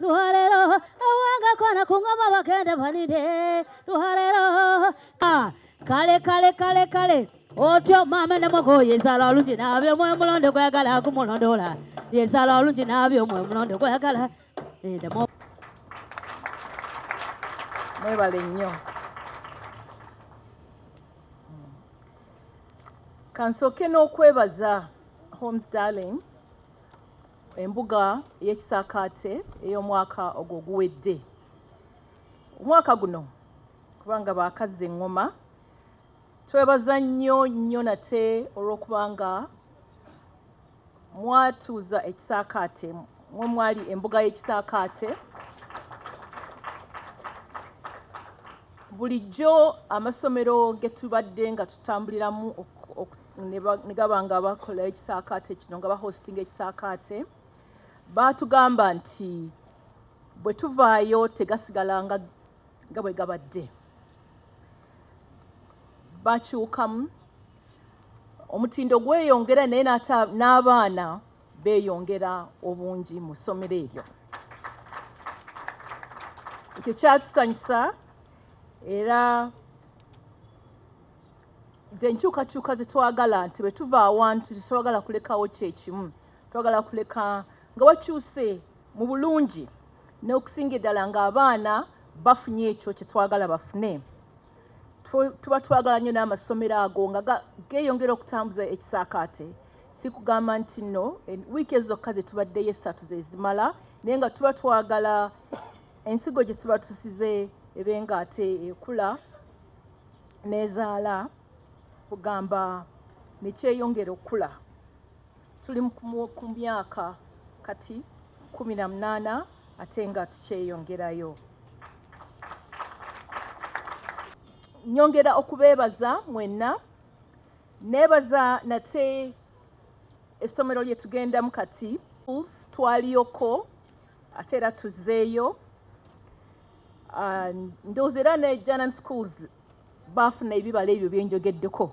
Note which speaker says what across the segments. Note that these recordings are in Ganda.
Speaker 1: luharero awanga kona kungoma bakende vanide luharero kale otyo mama ne moko yesala olungi nabyo mwe mulonde kwagala kumulondola yesala olungi nabyo mwe mulonde kwagala
Speaker 2: mwebale nnyo kansooke n'okwebaza Homes Darling embuga y'ekisaakaate ey'omwaka ogwo guwedde omwaka guno kubanga baakazza eŋŋoma twebaza nnyo nate olw'okubanga mwatuuza ekisaakaate mwe mwali embuga y'ekisaakaate bulijjo amasomero ge tubadde nga tutambuliramu ne gaba nga bakola ekisaakaate kino nga bahostinga ekisaakaate baatugamba nti bwe tuvaayo tegasigala nga bwe gabadde bakyukamu omutindo gweyongera naye n'abaana beeyongera obungi mu ssomero eryo ekyo kyatusanyusa era nze enkyukakyuka zetwagala nti bwe tuva awantu tetwagala kulekawo kyekimu twagala kuleka nga wakyuse mu bulungi n'okusinga eddala ng'abaana bafunye ekyo kye twagala bafune tuba twagala nnyo n'amasomero ago nga geeyongera okutambuza ekisaakaate si kugamba nti nno wiiki ezo zokka ze tubaddeyo esatu ze zimala naye nga tuba twagala ensigo gye tuba tusize ebe nga ate ekula n'ezaala kugamba nekyeyongera okula tuli ku myaka kati 18 ate nga tukyeyongerayo nyongera okubeebaza mwenna neebaza nate essomero lye tugendamu kati twaliyoko ate era tuzzeeyo ndowooza era ne Janan Schools baafuna ebibala ebyo byenjogeddeko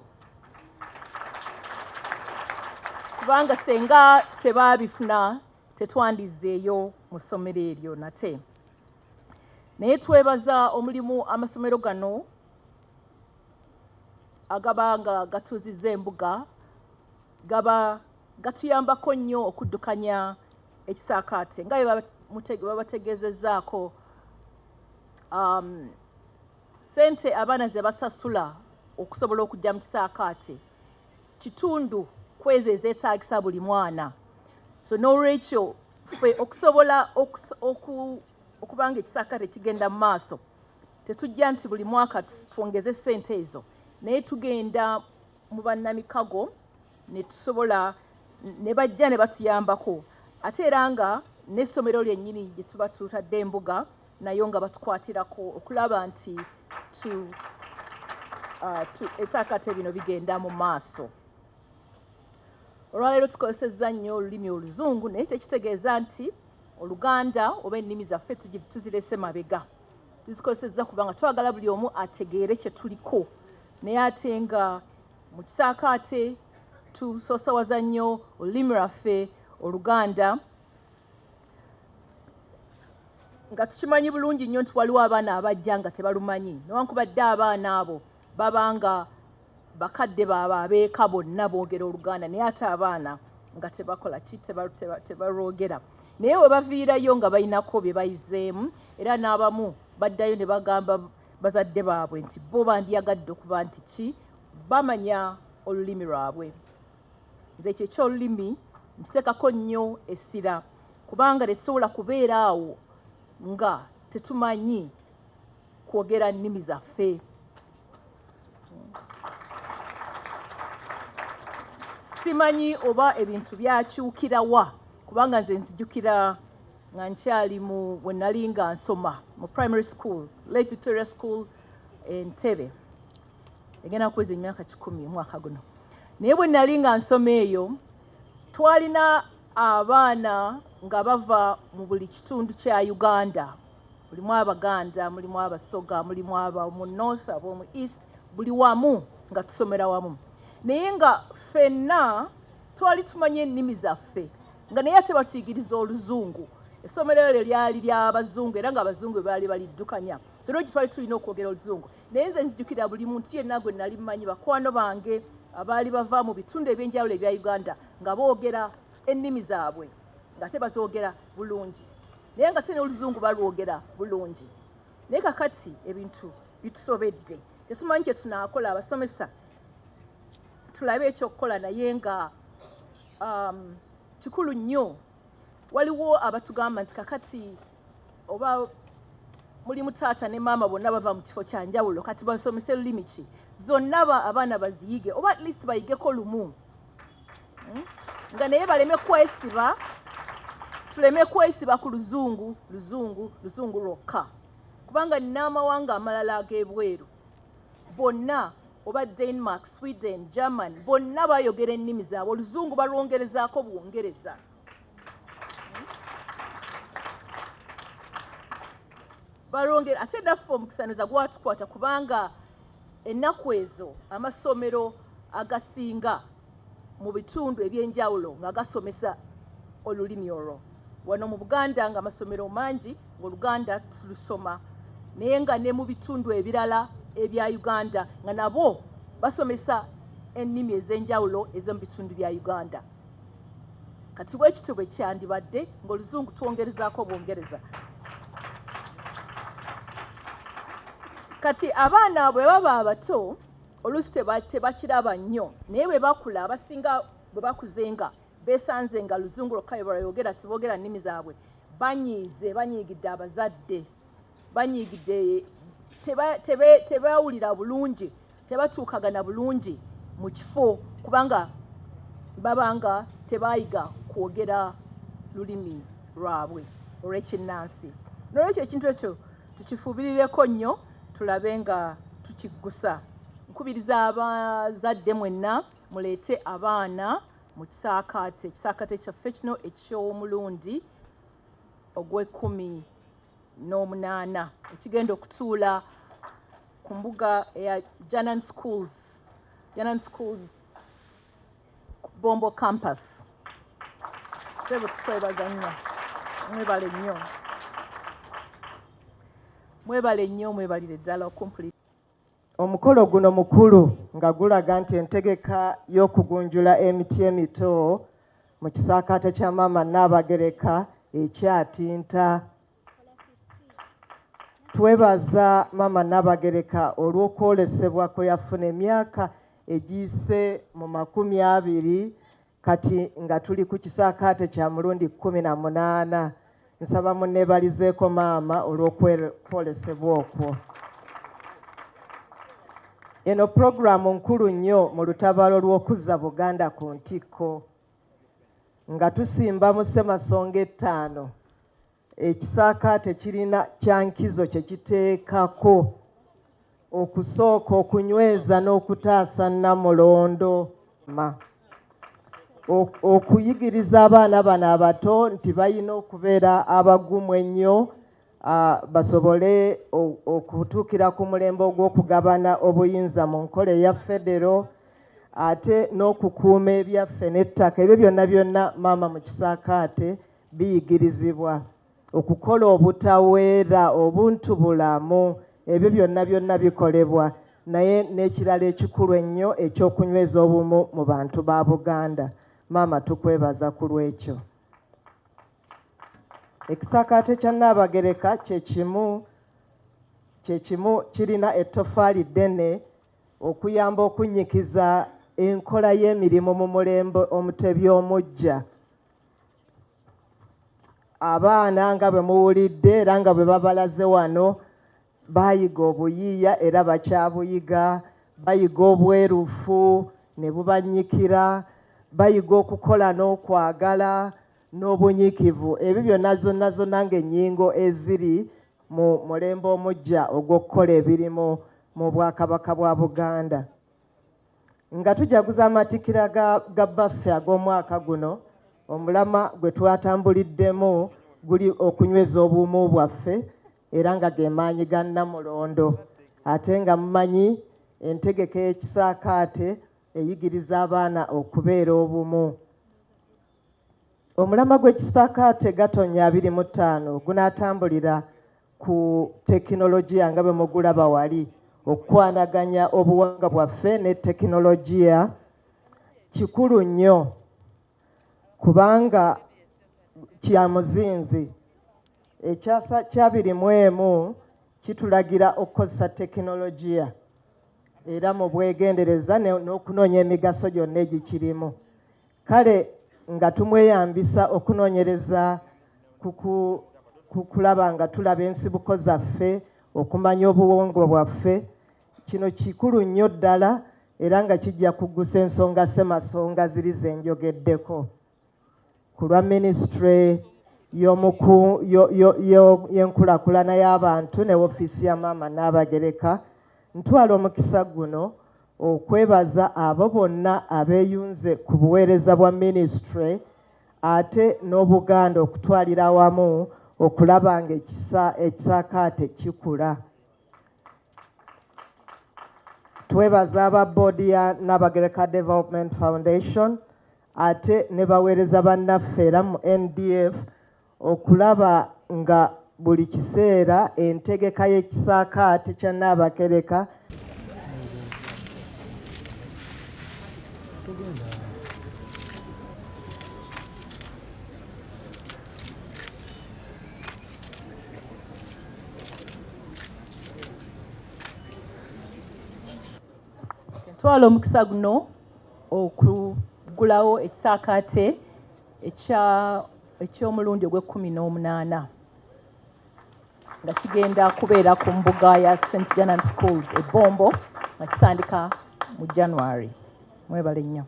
Speaker 2: kubanga senga tebaabifuna tetwandizzeeyo mu ssomero eryo nate naye twebaza omulimu amasomero gano agaba nga gatuuzizza embuga gaba gatuyambako nnyo okuddukanya ekisaakaate nga babategeezezzaako sente abaana ze basasula okusobola okujja mu kisaakaate kitundu kwezi ezeetaagisa buli mwana so n'olwekyo ffe okusobola okubanga ekisaakaate kigenda mu maaso tetujja nti buli mwaka twongeze sente ezo naye tugenda mu bannamikago ne tusobola ne bajja ne batuyambako ate era nga n'essomero lyennyini gye tuba tutadde embuga nayo nga batukwatirako okulaba nti ebisaakaate bino bigenda mu maaso olwaleero tukozesezza nnyo olulimi oluzungu naye tekitegeeza nti oluganda oba ennimi zaffe tuzirese mabega tuzikozesezza kubanga twagala buli omu ategeere kye tuliko naye ate nga mu kisaakaate tusoosowaza nnyo olulimi lwaffe oluganda nga tukimanyi bulungi nnyo nti waliwo abaana abajja nga tebalumanyi newankubadde abaana abo babanga bakadde baabwe abeeka bonna boogera oluganda naye ate abaana nga tebakola ki tebalwogera naye we baviirayo nga balinako bye bayizeemu era n'abamu baddayo ne bagamba bazadde baabwe nti bo bandiyagadde okuba nti ki bamanya olulimi lwabwe nze ekyo ekyolulimi nkiteekako nnyo essira kubanga tetusobola kubeera awo nga tetumanyi kwogera nnimi zaffe simanyi oba ebintu byakyukira wa kubanga nze nzijukira nga nkyali bwe nali nga nsoma mu primary school Lake Victoria School Entebbe egenda kuweza emyaka 10 omwaka guno naye bwe nali nga nsoma eyo twalina abaana nga bava mu buli kitundu kya Uganda mulimu Abaganda mulimu Abasoga mulimu ab'omu North ab'omu East buli wamu nga tusomera wamu naye nga ffenna twali tumanye ennimi zaffe nga naye ate batuyigiriza oluzungu essomero eryo lyali ly'abazungu era ng'abazungu baali baliddukanya so lwaki twali tulina okwogera oluzungu naye nze nzijukira buli muntu yenna gwe nali mmanyi bakwano bange abaali bava mu bitundu eby'enjawulo ebya Uganda nga boogera ennimi zaabwe ng'ate bazoogera bulungi naye nga te n'oluzungu balwogera bulungi naye kakati ebintu bitusobedde tetumanyi kye tunaakola abasomesa tulabe ekyokukola naye nga kikulu nnyo waliwo abatugamba nti kakati oba mulimu taata ne maama bonna bava mu kifo kya njawulo kati basomese lulimi ki zonna abaana baziyige oba at least bayigeko lumu nga naye baleme kwesiba tuleme kwesiba ku luzungu lwokka kubanga n'amawanga amalala ag'ebweru bonna oba Denmark, Sweden, German bonna bayogera ennimi zaabwe oluzungu balwongerezaako buwongereza balwongera ate naffe omukisaniza gwatukwata kubanga ennaku ezo amasomero agasinga mu bitundu eby'enjawulo nga gasomesa olulimi olwo wano mu Buganda nga amasomero mangi ng'Oluganda tulusoma naye nga ne mu bitundu ebirala ebya Uganda nga nabo basomesa ennimi ez'enjawulo ez'omu bitundu bya Uganda kati bwekityo bwe kyandibadde ng'oluzungu twongerezaako bwongereza kati abaana bwe baba abato oluusi tebakiraba nnyo naye bwe bakula abasinga bwe bakuzenga beesanze nga luzungu lwokka bye bayogera teboogera nnimi zaabwe banyiigidde abazadde banyiigidde tebawulira bulungi tebatuukagana bulungi mu kifo kubanga babanga tebayiga kwogera lulimi lwabwe olw'ekinnansi n'olwekyo ekintu ekyo tukifuubirireko nnyo tulabe nga tukiggusa nkubiriza abazadde mwenna muleete abaana mu kisaakaate kyaffe kino eky'omulundi ogw'18 ekigenda okutuula ku mbuga eya Janan Schools Bombo Campus sebo tukwebaza nnyo mwebale nnyo mwebalire ddala okumpuliza
Speaker 3: omukolo guno mukulu nga gulaga nti entegeka y'okugunjula emiti emito mu kisaakaate kya maama Nnaabagereka ekyatinta twebaza maama Nnaabagereka olw'okwolesebwa kwe yafuna emyaka egiyise mu 20 kati nga tuli ku kisaakaate kya mulundi 18 nsaba munneebalizeeko maama olw'okwolesebwa okwo eno puroguramu nkulu nnyo mu lutabaalo lw'okuzza Buganda ku ntikko nga tusimba mu Ssemasonga 5 ekisaakaate kirina kyankizo kye kiteekako okusooka okunyweza n'okutaasa Namulondo okuyigiriza abaana bano abato nti balina okubeera abagumu ennyo basobole okutuukira ku mulembe ogw'okugabana obuyinza mu nkola eya federo ate n'okukuuma ebyaffe n'ettaka ebyo byonna maama mu kisaakaate biyigirizibwa okukola obutaweera obuntu bulamu ebyo byonna bikolebwa naye n'ekirala ekikulu ennyo ekyokunyweza obumu mu bantu ba Buganda maama tukwebaza ku lw'ekyo ekisaakaate kya Nnaabagereka kyekimu kirina ettofaali ddene okuyamba okunnyikiza enkola y'emirimu mu mulembe omutebi omujja abaana nga bwe muwulidde era nga bwe babalaze wano bayiga obuyiiya era bakyabuyiga bayiga obwerufu ne bubanyikira bayiga okukola n'okwagala n'obunyikivu ebyo byonna zonna ng'ennyingo eziri mu mulembe omujja ogw'okukola ebirimu mu Bwakabaka bwa Buganda nga tujaguza amatikkira ga baffe ag'omwaka guno omulama gwe twatambuliddemu guli okunyweza obumu bwaffe era nga ge maanyi ga Namulondo ate nga mumanyi entegeka y'ekisaakaate eyigiriza abaana okubeera obumu Omulamwa gw'ekisaakaate gatonya 25 gunaatambulira ku tekinologiya nga bwe mugulaba wali okwanaganya obuwangwa bwaffe ne tekinologiya kikulu nnyo kubanga kya muzinzi. Ekyasa kya 21 kitulagira okukozesa tekinologiya era mu bwegendereza n'okunoonya emigaso gyonna egikirimu. Kale nga tumweyambisa okunoonyereza kulaba nga tulaba ensibuko zaffe, okumanya obuwangwa bwaffe, kino kikulu nnyo ddala era nga kijja kuggusa ensonga ssemasonga ziri ze njogeddeko. Ku lwa minisitule y'enkulaakulana y'abantu ne woofiisi ya maama Nnaabagereka, ntwala omukisa guno okwebaza abo bonna abeeyunze ku buweereza bwa minisitule ate n'Obuganda okutwalira awamu okulaba nga ekisaakaate kikula. Twebaza aba boodi ya Nnaabagereka Development Foundation ate ne baweereza bannaffe era mu NDF okulaba nga buli kiseera entegeka y'ekisaakaate kya Nnaabagereka
Speaker 2: twala omukisa guno okugulawo ekisaakaate eky'omulundi ogw'e18 nga kigenda kubeera ku mbuga ya St. Janan Schools e Bombo nga kitandika mu January. Mwebale nnyo.